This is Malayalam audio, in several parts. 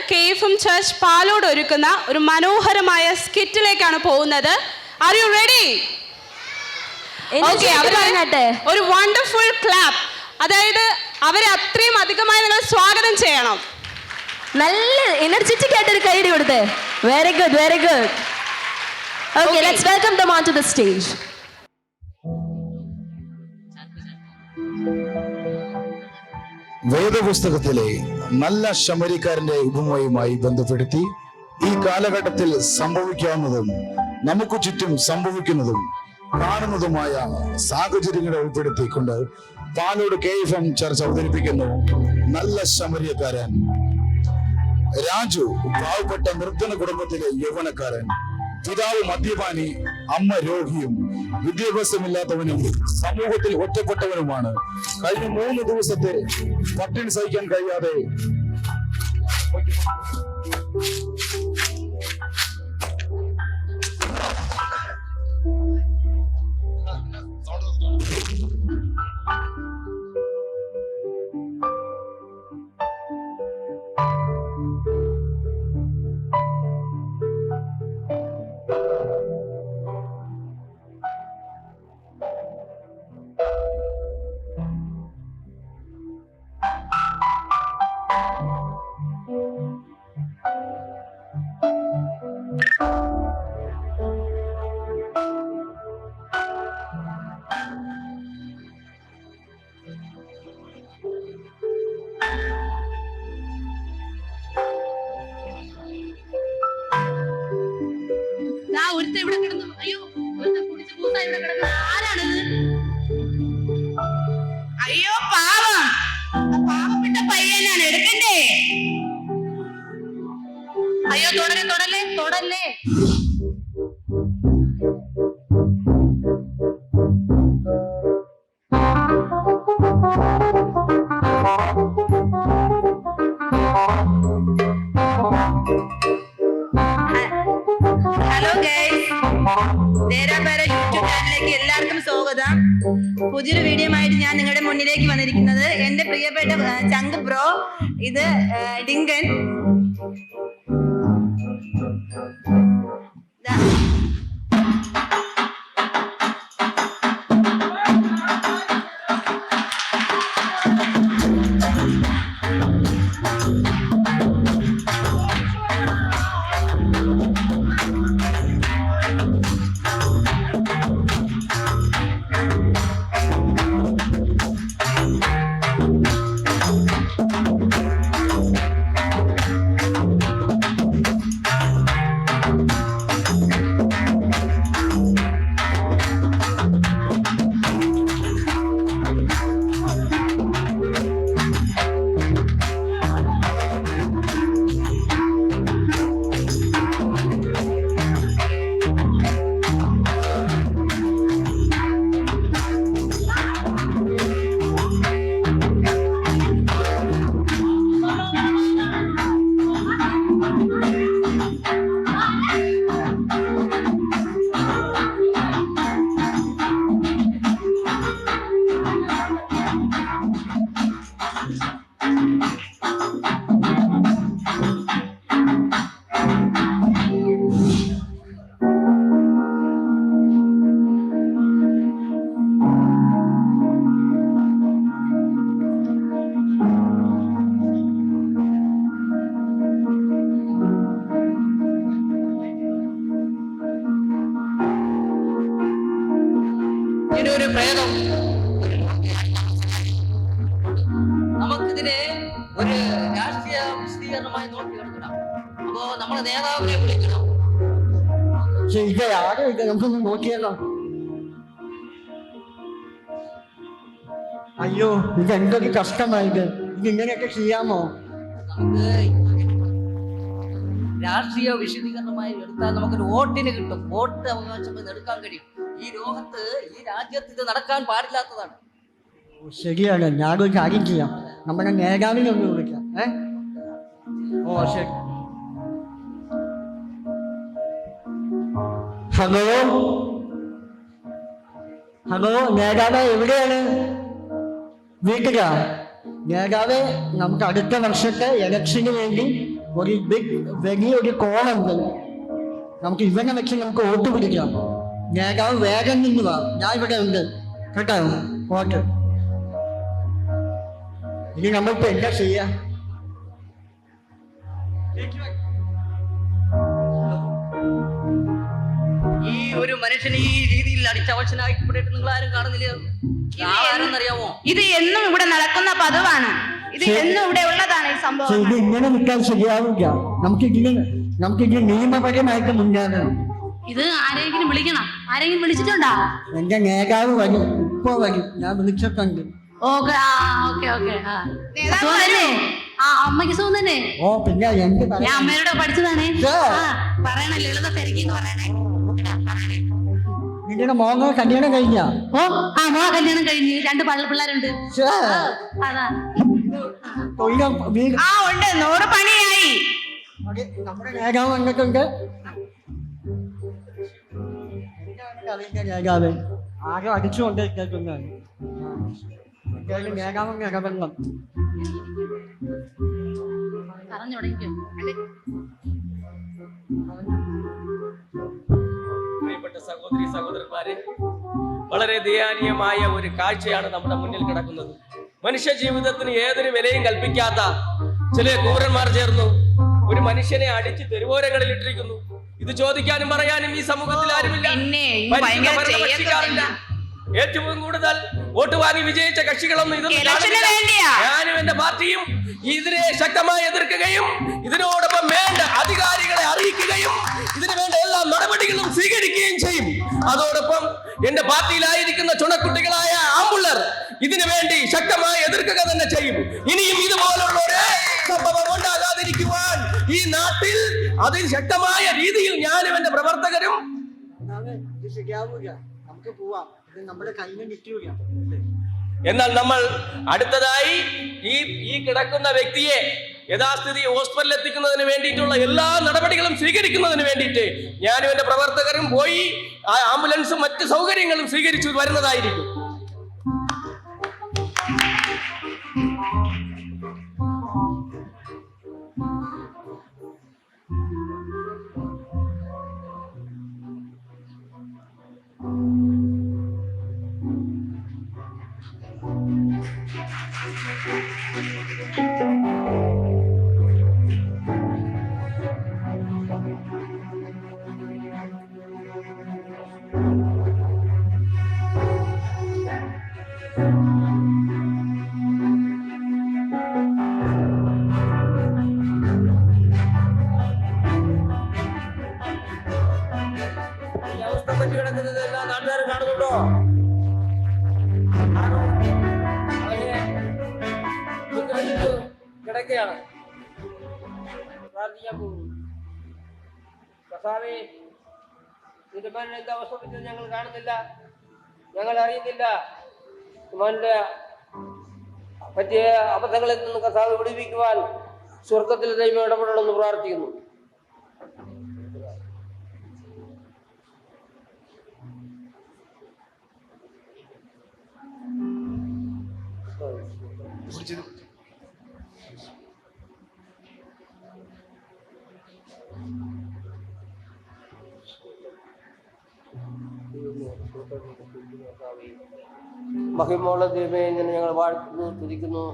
KFM ചർച്ച് പാലോട് ഒരുക്കുന്ന ഒരു മനോഹരമായ സ്കിറ്റിലേക്കാണ് പോകുന്നത്. Are you ready? ഒരു വണ്ടർഫുൾ ക്ലാപ്പ്. അതായത് അവരെ അത്രയും അധികമായി നിങ്ങൾ സ്വാഗതം ചെയ്യണം. നല്ല എനർജറ്റിക് ആയിട്ട് ഒരു കൈയടി കൊടുത്തേ. Very good, very good. Okay, let's welcome them onto the stage. വേദപുസ്തകത്തിലെ നല്ല ശമരിക്കാരന്റെ ഉപമയുമായി ബന്ധപ്പെടുത്തി ഈ കാലഘട്ടത്തിൽ സംഭവിക്കാവുന്നതും നമുക്ക് ചുറ്റും സംഭവിക്കുന്നതും കാണുന്നതുമായ സാഹചര്യങ്ങളെ ഉൾപ്പെടുത്തിക്കൊണ്ട് പാലോട് KFM ചർച്ച് അവതരിപ്പിക്കുന്നു നല്ല ശമരിയക്കാരൻ. രാജു പാവപ്പെട്ട നിർധന കുടുംബത്തിലെ യൗവനക്കാരൻ. പിതാവ് മദ്യപാനി, അമ്മ രോഗിയും വിദ്യാഭ്യാസമില്ലാത്തവനും സമൂഹത്തിൽ ഒറ്റപ്പെട്ടവനുമാണ്. കഴിഞ്ഞ 3 ദിവസത്തെ പട്ടിണി സഹിക്കാൻ കഴിയാതെ അയ്യോ പാവം, പാവപ്പെട്ട പയ്യനാണ്, എടുക്കണ്ടേ? അയ്യോ തൊടല്ലേ തൊടല്ലേ. ഹലോ ഗൈസ്, യൂട്യൂബ് ചാനലിലേക്ക് എല്ലാവർക്കും സ്വാഗതം. പുതിയൊരു വീഡിയോ ആയിട്ട് ഞാൻ നിങ്ങളുടെ മുന്നിലേക്ക് വന്നിരിക്കുന്നത് എന്റെ പ്രിയപ്പെട്ട ചങ്ക് ബ്രോ, ഇത് ഡിങ്കൻ. ഒരു പ്രേതം നമുക്കിതിനെ ഒരു രാഷ്ട്രീയ വിശദീകരണമായി നോക്കിയെടുക്കണം. അപ്പോ നമ്മളെ നേതാവിനെ വിളിക്കണം. നമുക്കൊന്ന് നോക്കിയേക്കാം. അയ്യോ, ഇത് എന്തൊക്കെ കഷ്ടമായത്. ഇത് ഇങ്ങനെയൊക്കെ ചെയ്യാമോ? നമുക്ക് രാഷ്ട്രീയ വിശദീകരണമായി എടുത്താൽ നമുക്കൊരു വോട്ടിന് കിട്ടും. വോട്ട് അവകാശം എടുക്കാൻ കഴിയും. ഈ ലോകത്ത്, ഈ രാജ്യത്ത് ഇത് നടക്കാൻ പാടില്ലാത്തതാണ്. ശരിയാണ്. ഞാനൊരു കാര്യം ചെയ്യാം, നമ്മുടെ നേതാവിനെ ഒന്ന് വിളിക്കാം. ഓ ശരി. ഹലോ ഹലോ, നേതാവ് എവിടെയാണ്? വീട്ടിലാ? നേതാവ്, നമുക്ക് അടുത്ത വർഷത്തെ ഇലക്ഷന് വേണ്ടി ഒരു വലിയൊരു കോളുണ്ട്. നമുക്ക് ഇവനെ വെച്ച് നമുക്ക് വോട്ട് പിടിക്കാം. നേതാവ് വേഗം നിന്ന് വാ, ഞാൻ ഇവിടെ ഉണ്ട് കേട്ടോ. വോട്ട് ഇനി നമ്മളിപ്പോ എന്താ ചെയ്യാ? ഈ ഒരു മനുഷ്യനെ ഈ രീതിയിൽ അടിച്ചവശനായിട്ട് നിങ്ങൾ ആരും കാണുന്നില്ല. ആരെന്നറിയാമോ? ഇത് എന്നും ഇവിടെ നടക്കുന്ന പതിവാണ്. ഇത് എന്നും ഇവിടെ ഉള്ളതാണ് ഈ പക്ഷെ സംഭവം. ഇത് ഇങ്ങനെ നിൽക്കാൻ ശരിയാവില്ല. നമുക്കിതിന് നിയമപരമായിട്ട് മുന്നേറണം. ഇത് ആരെങ്കിലും വിളിക്കണം. ആരെങ്കിലും വിളിച്ചിട്ടുണ്ടോ? എന്റെ നേതാവ് വരും, ഇപ്പൊ വരും. ഞാൻ വിളിച്ചിട്ടുണ്ട്. Okay okay okay. നേതാവ് വരൂ. അമ്മയ്ക്ക് സുഖം തന്നെ? ഓ പിന്നെ എന്ത് ഞാൻ അമ്മയോട് പഠിച്ചതാണേ. Sir. പറയണേ ലളിത പെരുക്കിന്ന് പറയണേ. നിങ്ങളുടെ മോങ്ങ കല്യാണം കഴിഞ്ഞ? ഓ മോളെ കല്യാണം കഴിഞ്ഞ് 2 പിള്ളേരുണ്ട്. അതാ ഉണ്ട്, 100 പണിയായി. നമ്മുടെ നേതാവ് വന്നിട്ടുണ്ട്. നേതാവ് ആരും അടിച്ചുകൊണ്ടിരിക്കുന്നതാണ്. നേതാവ് ഇടപെടണം. പറഞ്ഞു തുടങ്ങിക്കോ. പ്രിയപ്പെട്ട സഹോദരി സഹോദരന്മാരെ, വളരെ ദയനീയമായ ഒരു കാഴ്ചയാണ് നമ്മുടെ മുന്നിൽ കിടക്കുന്നത്. മനുഷ്യ ജീവിതത്തിന് ഏതൊരു വിലയും കൽപ്പിക്കാത്ത ചില ക്രൂരന്മാർ ചേർന്നു ഒരു മനുഷ്യനെ അടിച്ച് തെരുവോരങ്ങളിൽ ഇട്ടിരിക്കുന്നു. ഇത് ചോദിക്കാനും പറയാനും ഈ സമൂഹത്തിൽ ആരുമില്ല. ഭക്ഷിക്കാറില്ല. ഏറ്റവും കൂടുതൽ വോട്ട് വാങ്ങി വിജയിച്ച കക്ഷികളൊന്നും ഇതൊന്നും ഞാനും എന്റെ പാർട്ടിയും ഇതിനെ ശക്തമായി എതിർക്കുകയും ഇതിനോടൊപ്പം വേണ്ട അധികാരികളെ അറിയിക്കുകയും ഇതിനു വേണ്ട എല്ലാ നടപടികളും സ്വീകരിക്കുകയും ചെയ്യും. അതോടൊപ്പം എന്റെ പാർട്ടിയിലായിരിക്കുന്ന ചുണക്കുട്ടികളായ ആമ്പുള്ളർ ഇതിനു വേണ്ടി ശക്തമായി എതിർക്കുക തന്നെ ചെയ്യും. ഇനിയും ഇതുപോലുള്ള ഒരു സംഭവം ഉണ്ടാകാതിരിക്കുവാൻ ഈ നാട്ടിൽ അതിശക്തമായ രീതിയിൽ ഞാനും എന്റെ പ്രവർത്തകരും നമുക്ക് പോവാം. നമ്മുടെ കയ്യിൽ നിൽക്കുക. എന്നാൽ നമ്മൾ അടുത്തതായി ഈ കിടക്കുന്ന വ്യക്തിയെ യഥാസ്ഥിതി ഹോസ്പിറ്റലിൽ എത്തിക്കുന്നതിന് വേണ്ടിയിട്ടുള്ള എല്ലാ നടപടികളും സ്വീകരിക്കുന്നതിന് വേണ്ടിയിട്ട് ഞാനും എന്റെ പ്രവർത്തകരും പോയി ആ ആംബുലൻസും മറ്റ് സൗകര്യങ്ങളും സ്വീകരിച്ചു വരുന്നതായിരിക്കും. കിടക്കുന്നത് എല്ലാ നാട്ടുകാരും കാണുന്നുണ്ടോ? കിടക്കുകയാണ്. പ്രാർത്ഥിക്കാൻ പോകുന്നു. കർത്താവേ, നിന്റെ മകൻ എന്താ അവസ്ഥ പറ്റുന്നത് ഞങ്ങൾ കാണുന്നില്ല, ഞങ്ങൾ അറിയുന്നില്ല. മകന്റെ പറ്റിയ അബദ്ധങ്ങളിൽ നിന്ന് കർത്താവ് വിടുവിക്കുവാൻ സ്വർഗത്തിൽ ദൈവം ഇടപെടണമെന്ന് പ്രാർത്ഥിക്കുന്നു. മഹിമോള ദൈവമേ, ഞങ്ങൾ വാഴ്ത്തുന്നു, സ്തുതിക്കുന്നു.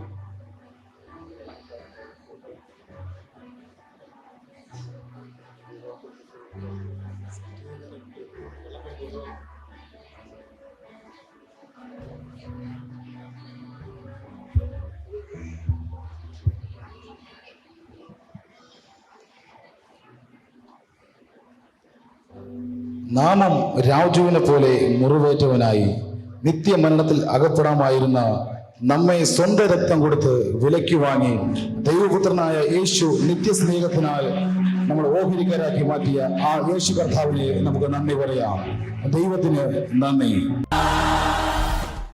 നാമം രാജുവിനെ പോലെ മുറിവേറ്റവനായി നിത്യമരണത്തിൽ അകപ്പെടാമായിരുന്ന നമ്മെ സ്വന്തം രക്തം കൊടുത്ത് വിലയ്ക്ക് വാങ്ങി ദൈവപുത്രനായ യേശു നിത്യസ്നേഹത്തിനാൽ നമ്മൾ ഓഹരിക്കാരാക്കി മാറ്റിയ ആ യേശു കർത്താവിനെ നമുക്ക് നന്ദി പറയാം. ദൈവത്തിന് നന്ദി.